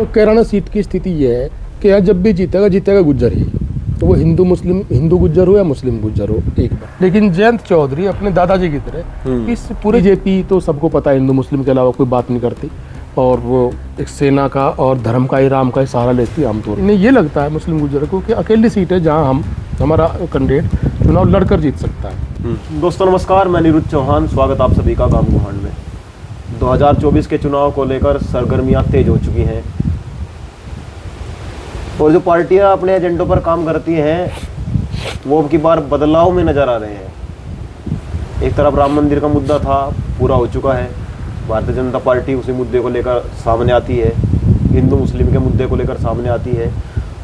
तो कैराना सीट की स्थिति ये है कि यहाँ जब भी जीतेगा गुज्जर ही, तो वो हिंदू गुज्जर हो या मुस्लिम गुज्जर हो एक बार। लेकिन जयंत चौधरी अपने दादाजी की तरह इस पूरी बीजेपी तो सबको पता है हिंदू मुस्लिम के अलावा कोई बात नहीं करती, और वो एक सेना का और धर्म का ही राम का ही सहारा लेती है आमतौर पर। इन्हें ये लगता है मुस्लिम गुज्जर को कि अकेली सीट है जहाँ हमारा कैंडिडेट चुनाव लड़कर जीत सकता है। दोस्तों नमस्कार, मैं निरुद्ध चौहान, स्वागत आप सभी का गांव गुहांड में। 2024 के चुनाव को लेकर सरगर्मियां तेज हो चुकी हैं और जो पार्टियां अपने एजेंडों पर काम करती हैं वो अब की बार बदलाव में नजर आ रहे हैं। एक तरफ राम मंदिर का मुद्दा था, पूरा हो चुका है, भारतीय जनता पार्टी उसी मुद्दे को लेकर सामने आती है, हिंदू मुस्लिम के मुद्दे को लेकर सामने आती है।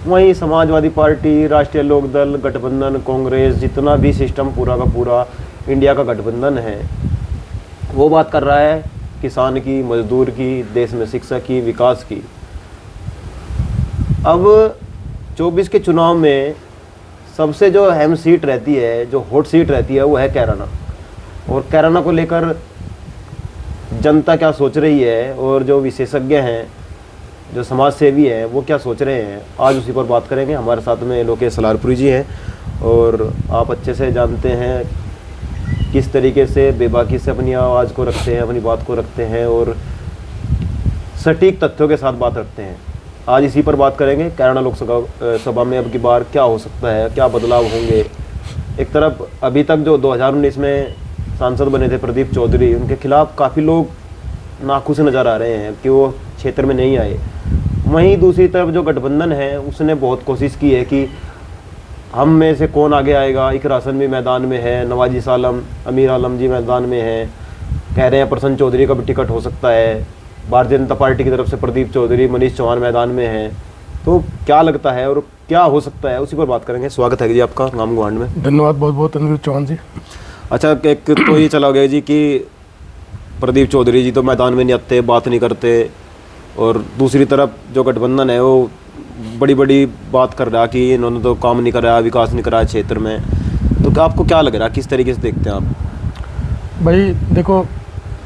वहीं समाजवादी पार्टी, राष्ट्रीय लोकदल, गठबंधन, कांग्रेस, जितना भी सिस्टम पूरा का पूरा इंडिया का गठबंधन है, वो बात कर रहा है किसान की, मजदूर की, देश में शिक्षा की, विकास की। अब 24 के चुनाव में सबसे जो अहम सीट रहती है, जो हॉट सीट रहती है, वो है कैराना। और कैराना को लेकर जनता क्या सोच रही है और जो विशेषज्ञ हैं, जो समाज सेवी हैं, वो क्या सोच रहे हैं, आज उसी पर बात करेंगे। हमारे साथ में लोकेश सलारपुरी जी हैं और आप अच्छे से जानते हैं किस तरीके से बेबाकी से अपनी आवाज़ को रखते हैं, अपनी बात को रखते हैं और सटीक तथ्यों के साथ बात रखते हैं। आज इसी पर बात करेंगे। कैराना लोकसभा में अब की बार क्या हो सकता है, क्या बदलाव होंगे। एक तरफ अभी तक जो 2019 में सांसद बने थे प्रदीप चौधरी, उनके खिलाफ काफ़ी लोग नाखुश नज़र आ रहे हैं कि वो क्षेत्र में नहीं आए। वहीं दूसरी तरफ जो गठबंधन है उसने बहुत कोशिश की है कि हम में से कौन आगे आएगा। इकरा हसन भी मैदान में है, नवाजिश आलम, अमीर आलम जी मैदान में हैं, कह रहे हैं प्रसन्न चौधरी का भी टिकट हो सकता है। भारतीय जनता पार्टी की तरफ से प्रदीप चौधरी, मनीष चौहान मैदान में हैं। तो क्या लगता है और क्या हो सकता है, उसी पर बात करेंगे। स्वागत है जी आपका गांव गुहांड में। धन्यवाद बहुत बहुत अनुरुद्ध चौहान जी। अच्छा, एक तो ये चला गया जी कि प्रदीप चौधरी जी तो मैदान में नहीं आते, बात नहीं करते, और दूसरी तरफ जो गठबंधन है वो बड़ी बड़ी बात कर रहा कि इन्होंने तो काम नहीं कराया, विकास नहीं कराया क्षेत्र में। तो आपको क्या लग रहा है, किस तरीके से देखते हैं आप? भाई देखो,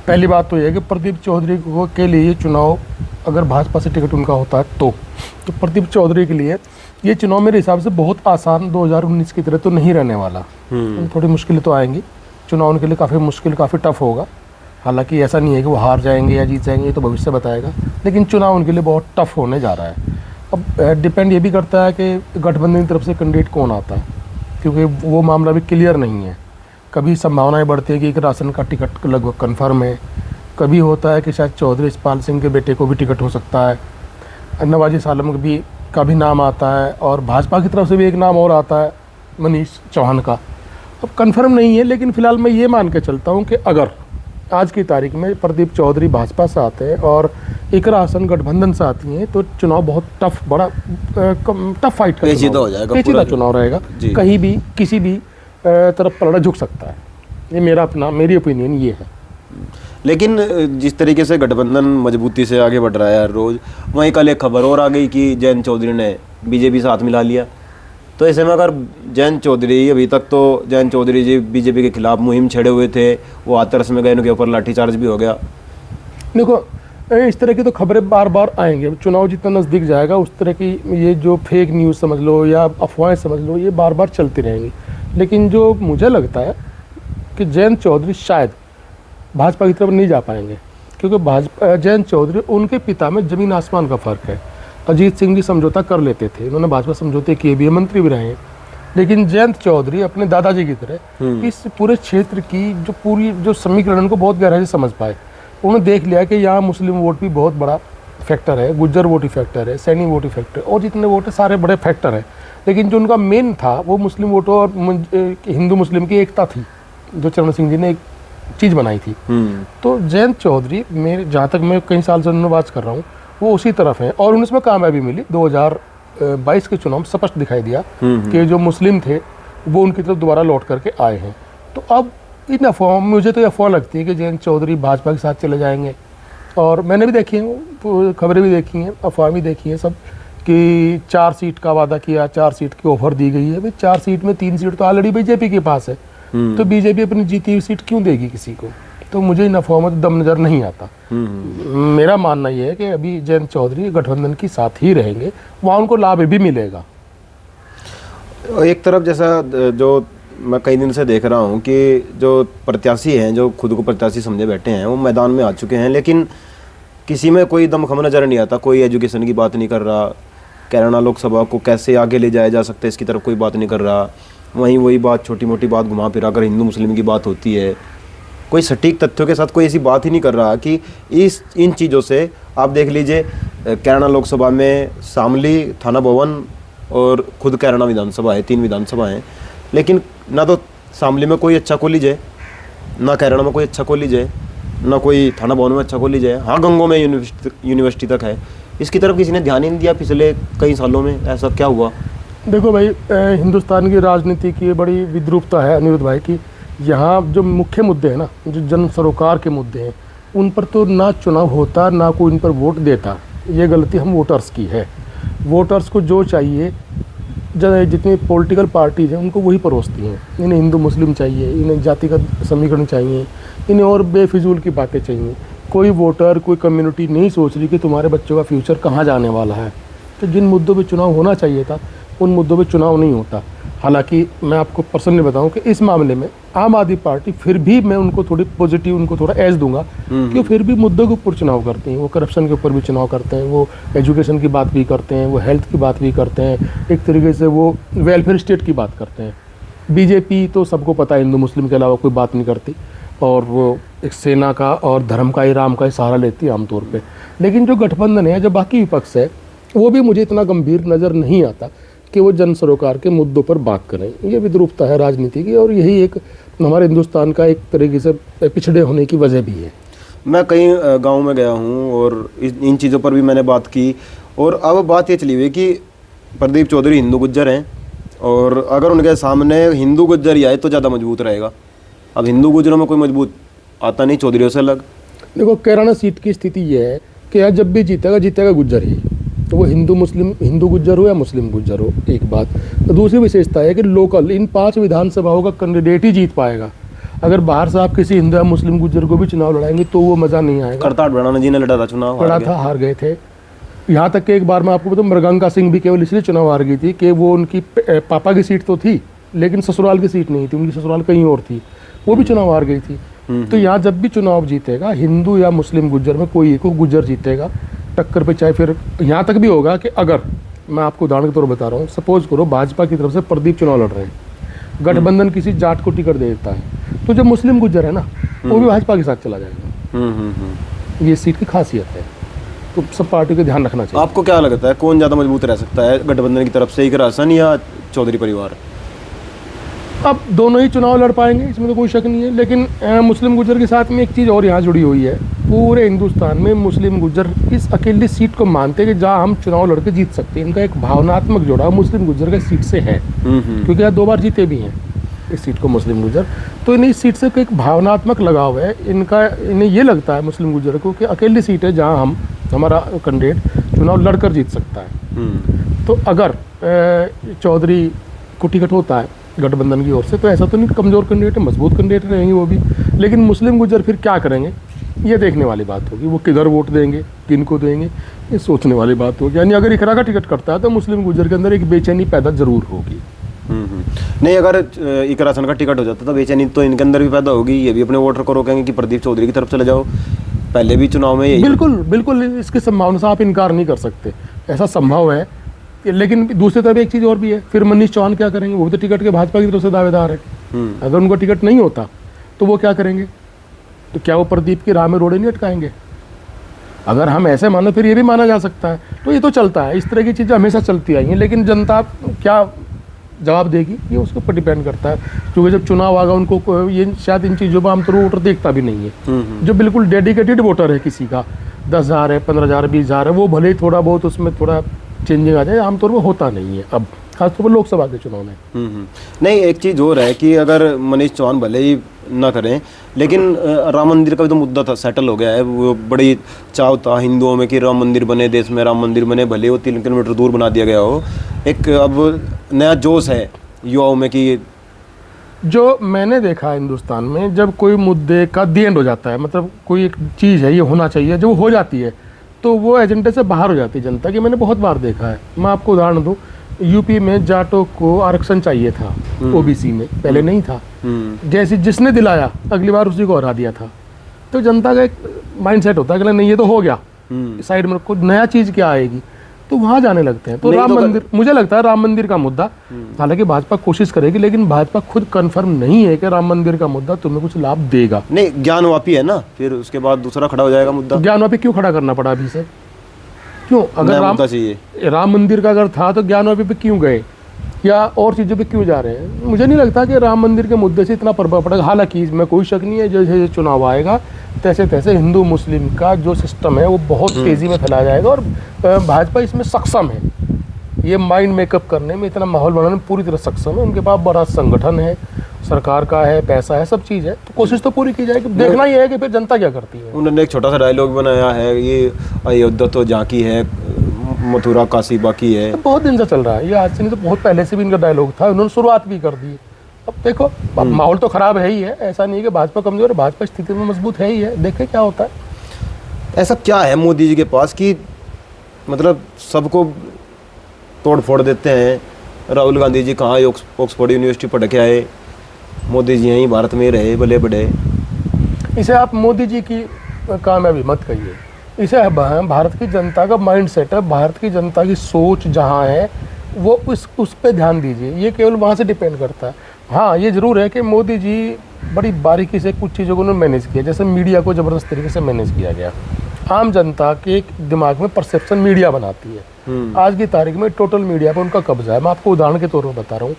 पहली बात तो यह है कि प्रदीप चौधरी को के लिए चुनाव अगर भाजपा से टिकट उनका होता है तो प्रदीप चौधरी के लिए ये चुनाव मेरे हिसाब से बहुत आसान 2019 की तरह तो नहीं रहने वाला। थोड़ी मुश्किलें तो आएंगी, चुनाव उनके लिए काफ़ी मुश्किल, काफ़ी टफ होगा। हालांकि ऐसा नहीं है कि वो हार जाएंगे या जीत जाएंगे, ये तो भविष्य बताएगा, लेकिन चुनाव उनके लिए बहुत टफ होने जा रहा है। अब डिपेंड ये भी करता है कि गठबंधन की तरफ से कैंडिडेट कौन आता है, क्योंकि वो मामला भी क्लियर नहीं है। कभी संभावनाएं बढ़ती है कि एक राशन का टिकट लगभग कन्फर्म है, कभी होता है कि शायद चौधरी इस्पाल सिंह के बेटे को भी टिकट हो सकता है, नवाजिश आलम का भी नाम आता है, और भाजपा की तरफ से भी एक नाम और आता है मनीष चौहान का। अब कंफर्म नहीं है, लेकिन फिलहाल मैं ये मान के चलता हूँ कि अगर आज की तारीख में प्रदीप चौधरी भाजपा से आते हैं और इकरा हसन गठबंधन से आती हैं तो चुनाव बहुत टफ, बड़ा टफ फाइट का पेचीदा हो जाएगा, पेचीदा चुनाव रहेगा। कहीं भी किसी भी तरफ पलड़ा झुक सकता है। ये मेरी ओपिनियन ये है। लेकिन जिस तरीके से गठबंधन मजबूती से आगे बढ़ रहा है हर रोज, वहीं कल एक खबर और आ गई कि जयंत चौधरी ने बीजेपी से हाथ मिला लिया। तो ऐसे में अगर जयंत चौधरी, अभी तक तो जयंत चौधरी जी बीजेपी के खिलाफ मुहिम छेड़े हुए थे, वो हाथरस में गए, उनके ऊपर लाठीचार्ज भी हो गया। देखो, इस तरह की तो खबरें बार बार आएंगे। चुनाव जितना नज़दीक जाएगा उस तरह की ये जो फेक न्यूज़ समझ लो या अफवाहें समझ लो, ये बार बार चलती रहेंगी। लेकिन जो मुझे लगता है कि जयंत चौधरी शायद भाजपा की तरफ नहीं जा पाएंगे, क्योंकि जयंत चौधरी, उनके पिता में ज़मीन आसमान का फ़र्क है। अजीत सिंह भी समझौता कर लेते थे, उन्होंने भाजपा समझौते किए भी, मंत्री भी रहे हैं। लेकिन जयंत चौधरी अपने दादाजी की तरह इस पूरे क्षेत्र की जो समीकरण को बहुत गहराई से समझ पाए। उन्होंने देख लिया कि यहाँ मुस्लिम वोट भी बहुत बड़ा फैक्टर है, गुज्जर वोट ही फैक्टर है, सैनी वोट ही फैक्टर है, और जितने वोट है सारे बड़े फैक्टर हैं। लेकिन जो उनका मेन था वो मुस्लिम वोटों और हिंदू मुस्लिम की एकता थी, जो चरण सिंह जी ने एक चीज़ बनाई थी। तो जयंत चौधरी, मेरे जहाँ तक मैं कई साल से बात कर रहा हूँ, वो उसी तरफ हैं और उन्हें इसमें कामयाबी मिली। 2022 के चुनाव में स्पष्ट दिखाई दिया कि जो मुस्लिम थे वो उनकी तरफ दोबारा लौट करके आए हैं। तो अब इन अफवाहों, मुझे तो अफवाह लगती है कि जयंत चौधरी भाजपा के साथ चले जाएंगे, और मैंने भी देखी हैं, खबरें भी देखी हैं, अफवाह भी देखी हैं सब, कि 4 सीट का वादा किया, 4 सीट की ऑफर दी गई है। भाई 4 सीट में 3 सीट तो ऑलरेडी बीजेपी के पास है, तो बीजेपी अपनी जीती हुई सीट क्यों देगी किसी को? तो मुझे इन अफवाहों में दम नज़र नहीं आता। मेरा मानना ये है कि अभी जयंत चौधरी गठबंधन के साथ ही रहेंगे, वहाँ उनको लाभ भी मिलेगा। एक तरफ जैसा जो मैं कई दिन से देख रहा हूँ कि जो प्रत्याशी हैं, जो खुद को प्रत्याशी समझे बैठे हैं, वो मैदान में आ चुके हैं, लेकिन किसी में कोई दमखम नज़र नहीं आता। कोई एजुकेशन की बात नहीं कर रहा, कैराना लोकसभा को कैसे आगे ले जाया जा सकता है इसकी तरफ कोई बात नहीं कर रहा। वहीं वही बात, छोटी मोटी बात घुमा फिरा कर हिंदू मुस्लिम की बात होती है। कोई सटीक तथ्यों के साथ कोई ऐसी बात ही नहीं कर रहा कि इन चीज़ों से आप देख लीजिए, कैराना लोकसभा में शामली, थाना भवन और खुद कैराना विधानसभा है, 3 विधानसभा हैं, लेकिन ना तो शामली में कोई अच्छा कॉलेज है, ना कैराना में कोई अच्छा कॉलेज है, ना कोई थाना भवन में अच्छा कॉलेज है। हाँ, गंगों में यूनिवर्सिटी तक है। इसकी तरफ किसी ने ध्यान ही नहीं दिया पिछले कई सालों में। ऐसा क्या हुआ? देखो भाई, हिंदुस्तान की राजनीति की बड़ी विद्रूपता है अनिरुद्ध भाई की। यहाँ जो मुख्य मुद्दे हैं ना, जो जन सरोकार के मुद्दे हैं, उन पर तो ना चुनाव होता, ना कोई उन पर वोट देता। ये गलती हम वोटर्स की है। वोटर्स को जो चाहिए, जितनी पॉलिटिकल पार्टीज हैं उनको वही परोसती हैं। इन्हें हिंदू मुस्लिम चाहिए, इन्हें जातिगत समीकरण चाहिए, इन्हें और बेफिजूल की बातें चाहिए। कोई वोटर, कोई कम्युनिटी नहीं सोच रही कि तुम्हारे बच्चों का फ्यूचर कहाँ जाने वाला है। तो जिन मुद्दों पे चुनाव होना चाहिए था, उन मुद्दों पे चुनाव नहीं होता। हालांकि मैं आपको पर्सनली बताऊं कि इस मामले में आम आदमी पार्टी, फिर भी मैं उनको थोड़ी पॉजिटिव, उनको थोड़ा एज दूंगा कि फिर भी मुद्दों के ऊपर चुनाव करते हैं। वो करप्शन के ऊपर भी चुनाव करते हैं, वो एजुकेशन की बात भी करते हैं, वो हेल्थ की बात भी करते हैं, एक तरीके से वो वेलफेयर स्टेट की बात करते हैं। बीजेपी तो सबको पता है हिंदू मुस्लिम के अलावा कोई बात नहीं करती, और वो एक सेना का और धर्म का ही, राम का ही सहारा लेती है आमतौर पे। लेकिन जो गठबंधन है, जो बाकी विपक्ष है, वो भी मुझे इतना गंभीर नज़र नहीं आता कि वो जन सरोकार के मुद्दों पर बात करें। ये विद्रूपता है राजनीति की, और यही एक हमारे हिंदुस्तान का एक तरीके से पिछड़े होने की वजह भी है। मैं कई गाँव में गया हूँ और इन चीज़ों पर भी मैंने बात की, और अब बात ये चली हुई कि प्रदीप चौधरी हिंदू गुज्जर हैं, और अगर उनके सामने हिंदू गुज्जर ही आए तो ज़्यादा मजबूत रहेगा। अब हिंदू गुज्जरों में कोई मजबूत आता नहीं, चौधरीयों से अलग। देखो, कैराना सीट की स्थिति ये है कि यहाँ जब भी जीतेगा गुज्जर ही, तो वो हिंदू गुज्जर हो या मुस्लिम गुज्जर हो, एक बात। तो दूसरी विशेषता है कि लोकल इन 5 विधानसभाओं का कैंडिडेट ही जीत पाएगा। अगर बाहर से आप किसी हिंदू या मुस्लिम गुज्जर को भी चुनाव लड़ाएंगे तो वो मज़ा नहीं आएगा। करतार बड़ाना जी ने लड़ा था चुनाव, लड़ा था, हार गए थे। यहाँ तक कि एक बार मैं आपको बताऊँ, मृगंका सिंह भी केवल इसलिए चुनाव हार गई थी कि वो उनकी पापा की सीट तो थी, लेकिन ससुराल की सीट नहीं थी, उनकी ससुराल कहीं और थी, वो भी चुनाव हार गई थी। तो यहाँ जब भी चुनाव जीतेगा, हिंदू या मुस्लिम गुज्जर में कोई एक गुज्जर जीतेगा टक्कर पे। चाहे फिर यहाँ तक भी होगा कि अगर मैं आपको उदाहरण के तौर पर बता रहा हूँ, सपोज करो भाजपा की तरफ से प्रदीप चुनाव लड़ रहे हैं, गठबंधन किसी जाट को टिकट दे देता है, तो जो मुस्लिम गुज्जर है ना, वो भी भाजपा के साथ चला जाएगा। ये सीट की खासियत है, तो सब पार्टी को ध्यान रखना चाहिए। आपको क्या लगता है कौन ज़्यादा मजबूत रह सकता है गठबंधन की तरफ से, इकरा हसन या चौधरी परिवार? अब दोनों ही चुनाव लड़ पाएंगे, इसमें तो कोई शक नहीं है। लेकिन मुस्लिम गुज्जर के साथ में एक चीज़ और यहाँ जुड़ी हुई है। पूरे हिंदुस्तान में मुस्लिम गुज्जर इस अकेली सीट को मानते हैं कि जहाँ हम चुनाव लड़के जीत सकते हैं। इनका एक भावनात्मक जुड़ाव मुस्लिम गुज्जर की सीट से है, क्योंकि यहाँ 2 बार जीते भी हैं इस सीट को मुस्लिम गुज्जर। तो इन्हें इस सीट से एक भावनात्मक लगाव है इनका। इन्हें ये लगता है मुस्लिम गुज्जर को कि अकेली सीट है जहाँ हमारा कैंडिडेट चुनाव लड़कर जीत सकता है। तो अगर चौधरी को टिकट होता है गठबंधन की ओर से, तो ऐसा तो नहीं कमज़ोर कैंडिडेट है, मजबूत कैंडिडेट रहेंगे वो भी। लेकिन मुस्लिम गुज्जर फिर क्या करेंगे, ये देखने वाली बात होगी। वो किधर वोट देंगे, किन को देंगे, ये सोचने वाली बात होगी। यानी अगर इकरा का टिकट करता है तो मुस्लिम गुज्जर के अंदर एक बेचैनी पैदा जरूर होगी। नहीं, अगर इकरा हसन का टिकट हो जाता तो बेचैनी तो इनके अंदर भी पैदा होगी। ये भी अपने वोटर को रोकेंगे कि प्रदीप चौधरी की तरफ चले जाओ। पहले भी चुनाव में यही बिल्कुल इसकी संभावना से आप इनकार नहीं कर सकते, ऐसा संभव है। लेकिन दूसरी तरफ एक चीज़ और भी है, फिर मनीष चौहान क्या करेंगे? वो भी तो टिकट के भाजपा की तरफ से दावेदार है। अगर उनको टिकट नहीं होता तो वो क्या करेंगे? तो क्या वो प्रदीप की राह में रोड़े नहीं अटकाएंगे? अगर हम ऐसे मानो, फिर ये भी माना जा सकता है। तो ये तो चलता है, इस तरह की चीज़ें हमेशा चलती आई हैं। लेकिन जनता क्या जवाब देगी, ये उसके ऊपर डिपेंड करता है। क्योंकि जब चुनाव आएगा, उनको ये शायद इन चीज़ों पर आमतौर पर वोटर देखता भी नहीं है। जो बिल्कुल डेडिकेटेड वोटर है, किसी का 10,000 है, 15,000 है, 20,000 है, वो भले ही थोड़ा बहुत उसमें थोड़ा चेंजिंग आ जाए, आमतौर पर होता नहीं है अब, खासतौर पर लोकसभा के चुनाव में। नहीं, एक चीज़ और है कि अगर मनीष चौहान भले ही ना करें, लेकिन राम मंदिर का भी तो मुद्दा था, सेटल हो गया है। वो बड़ी चाव था हिंदुओं में कि राम मंदिर बने, देश में राम मंदिर बने, भले वो 3 किलोमीटर दूर बना दिया गया हो। एक अब नया जोश है युवाओं में कि जो मैंने देखा है हिंदुस्तान में, जब कोई मुद्दे का दी एंड हो जाता है, मतलब कोई एक चीज़ है ये होना चाहिए, जब वो हो जाती है तो वो एजेंडे से बाहर हो जाती है जनता की। मैंने बहुत बार देखा है। मैं आपको उदाहरण दूँ, यूपी में जाटों को आरक्षण चाहिए था ओबीसी में, पहले नहीं था। जैसे जिसने दिलाया अगली बार उसी को हरा दिया था। तो जनता का एक माइंडसेट होता है कि नहीं ये तो हो गया, साइड में कोई नया चीज़ क्या आएगी, तो वहाँ जाने लगते हैं। तो राम मंदिर, मुझे लगता है राम मंदिर का मुद्दा, हालांकि भाजपा कोशिश करेगी, लेकिन भाजपा खुद कंफर्म नहीं है कि राम मंदिर का मुद्दा तुम्हें कुछ लाभ देगा। नहीं, ज्ञानवापी है ना, फिर उसके बाद दूसरा खड़ा हो जाएगा मुद्दा। ज्ञानवापी क्यों खड़ा करना पड़ा अभी से? क्यों? अगर राम मंदिर का अगर था तो ज्ञानवापी पे क्यों गए, या और चीज़ों पे क्यों जा रहे हैं? मुझे नहीं लगता कि राम मंदिर के मुद्दे से इतना प्रभाव पड़ेगा। हालांकि इसमें कोई शक नहीं है, जैसे चुनाव आएगा तैसे तैसे हिंदू मुस्लिम का जो सिस्टम है वो बहुत तेज़ी में फैला जाएगा, और भाजपा इसमें सक्षम है, ये माइंड मेकअप करने में, इतना माहौल बनाने में पूरी तरह सक्षम है। उनके पास बड़ा संगठन है, सरकार का है, पैसा है, सब चीज़ है, तो कोशिश तो पूरी की जाएगी। देखना ही है कि फिर जनता क्या करती है। उन्होंने एक छोटा सा डायलॉग बनाया है, ये अयोध्या तो झांकी है, मथुरा काशी बाकी है। तो बहुत दिन से चल रहा है ये, आज से नहीं तो बहुत पहले से भी इनका डायलॉग था, उन्होंने शुरुआत भी कर दी। अब देखो, अब माहौल तो खराब है ही है, ऐसा नहीं है कि भाजपा कमजोर है, भाजपा स्थिति में मजबूत है ही है। देखें क्या होता है। ऐसा क्या है मोदी जी के पास कि मतलब सबको तोड़ फोड़ देते हैं? राहुल गांधी जी कहाँ ऑक्सफोर्ड यूनिवर्सिटी पढ़ के आए, मोदी जी यहीं भारत में रहे, बले बड़े। इसे आप मोदी जी की कामयाबी मत कहिए, इसे भारत की जनता का माइंड सेट है, भारत की जनता की सोच जहाँ है वो उस पर ध्यान दीजिए। ये केवल वहाँ से डिपेंड करता है। हाँ, ये ज़रूर है कि मोदी जी बड़ी बारीकी से कुछ चीज़ों को उन्होंने मैनेज किया, जैसे मीडिया को ज़बरदस्त तरीके से मैनेज किया गया। आम जनता के दिमाग में परसेप्शन मीडिया बनाती है। आज की तारीख में टोटल मीडिया पर उनका कब्जा है। मैं आपको उदाहरण के तौर पर बता रहा हूँ,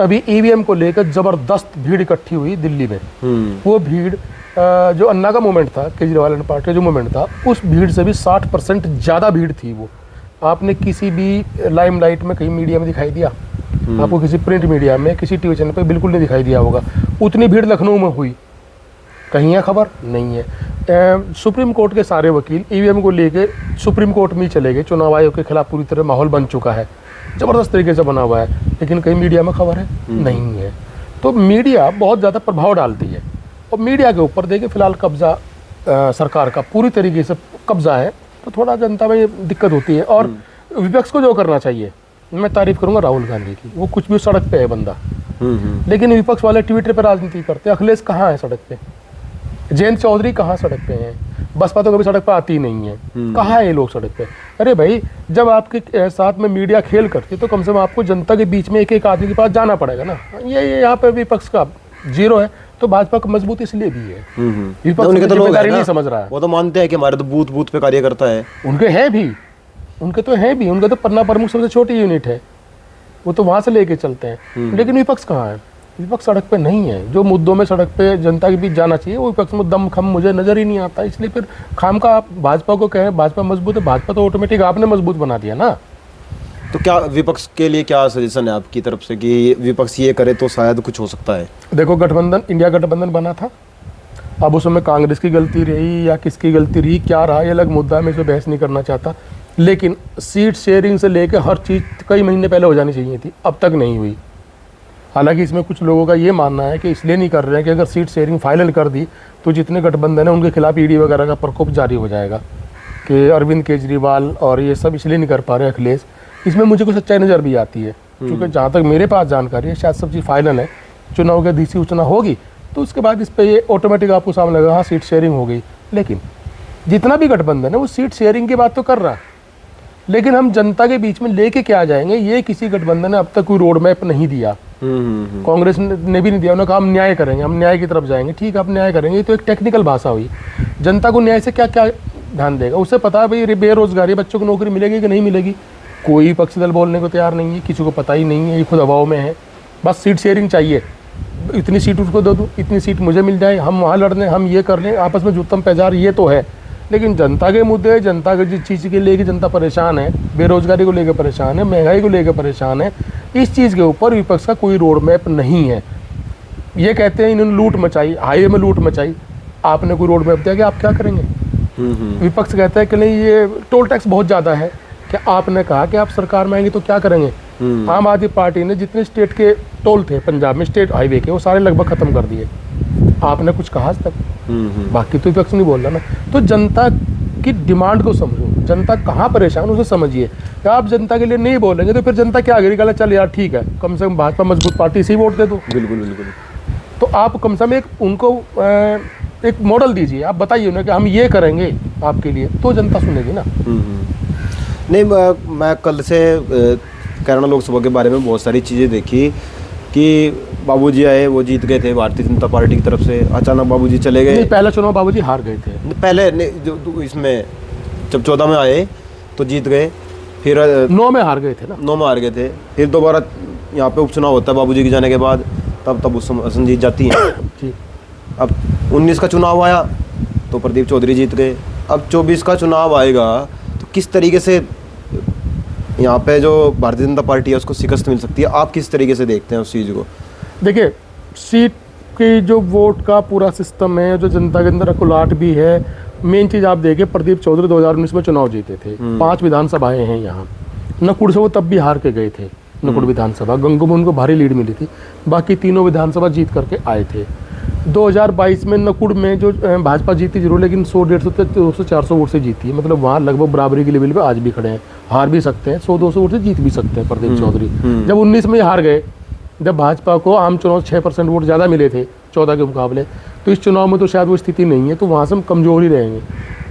अभी ईवीएम को लेकर ज़बरदस्त भीड़ इकट्ठी हुई दिल्ली में। वो भीड़ जो अन्ना का मूवमेंट था, केजरीवाल एंड पार्टी का जो मूवमेंट था, उस भीड़ से भी 60% ज़्यादा भीड़ थी वो। आपने किसी भी लाइमलाइट में कहीं मीडिया में दिखाई दिया? आपको किसी प्रिंट मीडिया में, किसी टीवी चैनल पे बिल्कुल नहीं दिखाई दिया होगा। उतनी भीड़ लखनऊ में हुई, कहीं है खबर? नहीं है। सुप्रीम कोर्ट के सारे वकील ईवीएम को लेके सुप्रीम कोर्ट में ही चले गए। चुनाव आयोग के खिलाफ पूरी तरह माहौल बन चुका है, ज़बरदस्त तरीके से बना हुआ है, लेकिन कहीं मीडिया में खबर है? नहीं है। तो मीडिया बहुत ज़्यादा प्रभाव डालती है, और मीडिया के ऊपर देखिए फिलहाल कब्जा सरकार का पूरी तरीके से कब्जा है, तो थोड़ा जनता में दिक्कत होती है। और विपक्ष को जो करना चाहिए, मैं तारीफ करूंगा राहुल गांधी की, वो कुछ भी सड़क पे है बंदा, लेकिन विपक्ष वाले ट्विटर पे राजनीति करते हैं। अखिलेश कहाँ है सड़क पे? जयंत चौधरी कहाँ सड़क पे हैं? बसपा तो कभी सड़क पे आती ही नहीं है। कहाँ है ये लोग सड़क पे? अरे भाई, जब आपके साथ में मीडिया खेल करती है तो कम से कम आपको जनता के बीच में एक एक आदमी के पास जाना पड़ेगा ना। ये यहाँ पे विपक्ष का जीरो है, तो भाजपा का मजबूत इसलिए भी है। विपक्ष उनके तो लोग नहीं समझ रहा है, वो तो मानते हैं कि हमारे तो बूथ बूथ पे कार्य करता है। उनके हैं भी, उनके तो पन्ना प्रमुख सबसे छोटी यूनिट है, वो तो वहाँ से लेके चलते हैं। लेकिन विपक्ष कहाँ है? विपक्ष सड़क पे नहीं है। जो मुद्दों में सड़क पे जनता के बीच जाना चाहिए वो विपक्ष में दम खम मुझे नजर ही नहीं आता। इसलिए फिर खाम का आप भाजपा को कहें भाजपा मजबूत है, भाजपा तो ऑटोमेटिक आपने मजबूत बना दिया ना। तो क्या विपक्ष के लिए क्या सजेशन है आपकी तरफ से कि विपक्ष ये करे तो शायद कुछ हो सकता है? देखो, गठबंधन, इंडिया गठबंधन बना था, अब उसमें कांग्रेस की गलती रही या किसकी गलती रही, क्या रहा, ये अलग मुद्दा है, मैं इसमें बहस नहीं करना चाहता। लेकिन सीट शेयरिंग से लेकर हर चीज़ कई महीने पहले हो जानी चाहिए थी, अब तक नहीं हुई। हालांकि इसमें कुछ लोगों का ये मानना है कि इसलिए नहीं कर रहे हैं कि अगर सीट शेयरिंग फाइनल कर दी तो जितने गठबंधन है उनके खिलाफ ईडी वगैरह का प्रकोप जारी हो जाएगा, कि अरविंद केजरीवाल और ये सब इसलिए नहीं कर पा रहे अखिलेश। इसमें मुझे कुछ सच्चाई नज़र भी आती है, क्योंकि जहाँ तक मेरे पास जानकारी है शायद सब चीज़ फाइनल है, चुनाव की अधिसूचना होगी तो उसके बाद इस पर ये ऑटोमेटिक आपको सामने लगा, हाँ सीट शेयरिंग हो गई। लेकिन जितना भी गठबंधन है वो सीट शेयरिंग की बात तो कर रहा है, लेकिन हम जनता के बीच में लेके क्या जाएंगे, ये किसी गठबंधन ने अब तक कोई रोड मैप नहीं दिया। कांग्रेस ने भी नहीं दिया। उन्होंने कहा हम न्याय करेंगे, हम न्याय की तरफ जाएंगे। ठीक है, आप न्याय करेंगे, तो एक टेक्निकल भाषा हुई। जनता को न्याय से क्या क्या ध्यान देगा? उसे पता है भाई बेरोजगारी, बच्चों को नौकरी मिलेगी कि नहीं मिलेगी, कोई विपक्षी दल बोलने को तैयार नहीं है, किसी को पता ही नहीं है, ये खुद हवाओं में है। बस सीट शेयरिंग चाहिए, इतनी सीट उसको दे दूँ, इतनी सीट मुझे मिल जाए, हम वहाँ लड़ लें, हम ये कर लें, आपस में जुत्तम पैजार, ये तो है। लेकिन जनता के मुद्दे, जनता के जिस चीज़ के लेके जनता परेशान है, बेरोजगारी को लेकर परेशान है, महंगाई को लेकर परेशान है, इस चीज़ के ऊपर विपक्ष का कोई रोड मैप नहीं है। ये कहते हैं इन्होंने लूट मचाई, हाईवे में लूट मचाई, आपने कोई रोड मैप दिया कि आप क्या करेंगे? विपक्ष कहता है कि नहीं ये टोल टैक्स बहुत ज़्यादा है, क्या आपने कहा कि आप सरकार में आएंगे तो क्या करेंगे? आम आदमी पार्टी ने जितने स्टेट के टोल थे पंजाब में स्टेट हाईवे के, वो सारे लगभग खत्म कर दिए। आपने कुछ कहा आज तक? बाकी तो विपक्ष नहीं बोल रहा ना। तो जनता की डिमांड को समझो, जनता कहाँ परेशान उसे समझिए। आप जनता के लिए नहीं बोलेंगे तो फिर जनता क्या करेगी? चल यार ठीक है, कम से कम भाजपा मजबूत पार्टी से ही वोट दे दो। बिल्कुल बिल्कुल। तो आप कम से कम एक उनको एक मॉडल दीजिए, आप बताइए उन्हें कि हम ये करेंगे आपके लिए, तो जनता सुनेगी ना। नहीं, मैं कल से कैराना लोकसभा के बारे में बहुत सारी चीज़ें देखी कि बाबूजी आए, वो जीत गए थे भारतीय जनता पार्टी की तरफ से, अचानक बाबूजी चले गए। नहीं, पहला चुनाव बाबूजी हार गए थे। पहले नहीं, जो इसमें जब 14 में आए तो जीत गए, फिर 9 में हार गए थे ना। 9 में हार गए थे, फिर दोबारा यहाँ पे उपचुनाव होता है बाबूजी के जाने के बाद, तब उस समय जीत जाती हैं। जी। अब 19 का चुनाव आया तो प्रदीप चौधरी जीत गए। अब 24 का चुनाव आएगा तो किस तरीके से यहाँ पे जो भारतीय जनता पार्टी है उसको शिकस्त मिल सकती है? आप किस तरीके से देखते हैं उस चीज़ को? देखिए, सीट की जो वोट का पूरा सिस्टम है, जो जनता के अंदर अकुलाहट भी है, मेन चीज़ आप देखिए, प्रदीप चौधरी 2019 में चुनाव जीते थे, 5 विधानसभाएं हैं यहाँ। नकुड़ से वो तब भी हार के गए थे, नकुड़ विधानसभा, गंगू में उनको भारी लीड मिली थी, बाकी तीनों विधानसभा जीत करके आए थे। 2022 में नकुड़ में जो भाजपा जीती जरूर, लेकिन 100-150 200-400 वोट से जीती है, मतलब वहाँ लगभग बराबरी के लेवल पे आज भी खड़े हैं। हार भी सकते हैं, 100-200 वोट से जीत भी सकते हैं प्रदीप चौधरी। जब 19 में हार गए, जब भाजपा को आम चुनाव 6% वोट ज़्यादा मिले थे 14 के मुकाबले, तो इस चुनाव में तो शायद वो स्थिति नहीं है, तो वहाँ से हम कमज़ोर ही रहेंगे।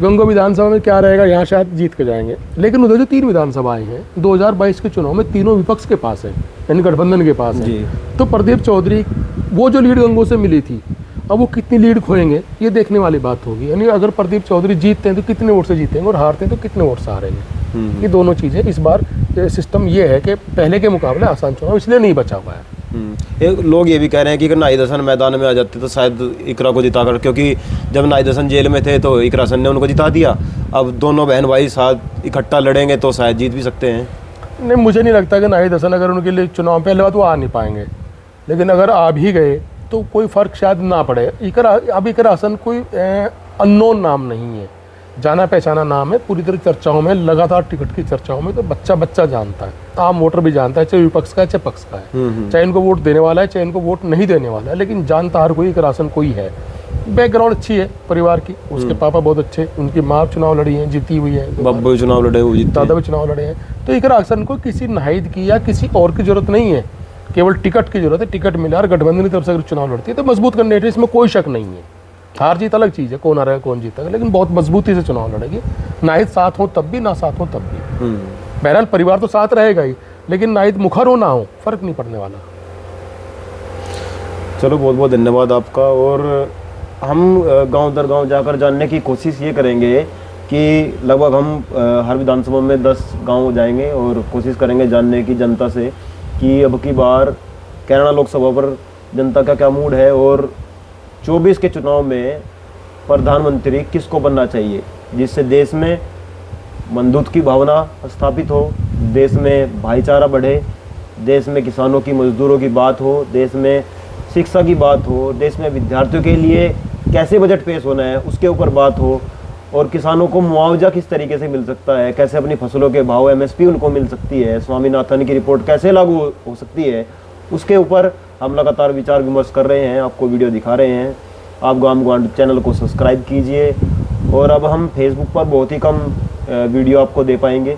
गंगो विधानसभा में क्या रहेगा, यहाँ शायद जीत के जाएंगे, लेकिन उधर जो 3 विधानसभाएं हैं 2022 के चुनाव में तीनों विपक्ष के पास है, यानी गठबंधन के पास है। तो प्रदीप चौधरी वो जो लीड गंगो से मिली थी, अब वो कितनी लीड खोएंगे ये देखने वाली बात होगी। यानी अगर प्रदीप चौधरी जीतते हैं तो कितने वोट से जीतेंगे, और हारते हैं तो कितने वोट से हारेंगे। ये दोनों चीज़ें इस बार सिस्टम ये है कि पहले के मुकाबले आसान चुनाव इसलिए नहीं बचा हुआ है। लोग ये भी कह रहे हैं कि अगर नाहिद हसन मैदान में आ जाते तो शायद इकरा को जिता कर, क्योंकि जब नाहिद हसन जेल में थे तो इकरा हसन ने उनको जिता दिया। अब दोनों बहन भाई साथ इकट्ठा लड़ेंगे तो शायद जीत भी सकते हैं। नहीं, मुझे नहीं लगता कि नाहिद हसन अगर उनके लिए चुनाव पहले बात वो आ नहीं पाएंगे, लेकिन अगर आ भी गए तो कोई फ़र्क शायद ना पड़े। इकरा हसन कोई अननोन नाम नहीं है, जाना पहचाना नाम है, पूरी तरह चर्चाओं में, लगातार टिकट की चर्चाओं में, तो बच्चा जानता है, आम वोटर भी जानता है, चाहे विपक्ष का है चाहे पक्ष का है, चाहे इनको वोट देने वाला है चाहे इनको वोट नहीं देने वाला है, लेकिन जानता हर कोई इकरा हसन कोई है। बैकग्राउंड अच्छी है परिवार की, उसके पापा बहुत अच्छे, उनकी माँ चुनाव लड़ी है, जीती हुई है, बब्बू चुनाव लड़े हुए, दादा भी चुनाव लड़े हैं। तो इकरा हसन को किसी नाहिद की या किसी और की जरूरत नहीं है, केवल टिकट की जरूरत है। टिकट मिला और गठबंधन की तरफ से अगर चुनाव लड़ती है तो मजबूत कैंडिडेट, इसमें कोई शक नहीं है। हार जीत अलग चीज़ है, कौन आ रहा है कौन जीता है, लेकिन बहुत मजबूती से चुनाव लड़ेगी। नाहिद साथ हो तब भी, ना साथ हो तब भी। बहरहाल परिवार तो साथ रहेगा ही, लेकिन नाहिद मुखर हो ना हो फर्क नहीं पड़ने वाला। चलो, बहुत बहुत धन्यवाद आपका। और हम गांव दर गांव जाकर जानने की कोशिश ये करेंगे कि लगभग हम हर विधानसभा में 10 गांव जाएंगे और कोशिश करेंगे जानने की जनता से कि अब की बार कैराना लोकसभा पर जनता का क्या मूड है, और 24 के चुनाव में प्रधानमंत्री किसको बनना चाहिए, जिससे देश में बंधुत्व की भावना स्थापित हो, देश में भाईचारा बढ़े, देश में किसानों की मजदूरों की बात हो, देश में शिक्षा की बात हो, देश में विद्यार्थियों के लिए कैसे बजट पेश होना है उसके ऊपर बात हो, और किसानों को मुआवजा किस तरीके से मिल सकता है, कैसे अपनी फसलों के भाव MSP उनको मिल सकती है, स्वामीनाथन की रिपोर्ट कैसे लागू हो सकती है, उसके ऊपर हम लगातार विचार विमर्श कर रहे हैं, आपको वीडियो दिखा रहे हैं। आप गांव ग्वांड चैनल को सब्सक्राइब कीजिए। और अब हम फेसबुक पर बहुत ही कम वीडियो आपको दे पाएंगे,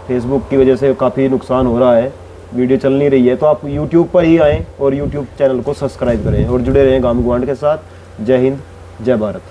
फेसबुक की वजह से काफ़ी नुकसान हो रहा है, वीडियो चल नहीं रही है, तो आप यूट्यूब पर ही आएँ और यूट्यूब चैनल को सब्सक्राइब करें और जुड़े रहें गांव ग्वांड के साथ। जय हिंद, जय भारत।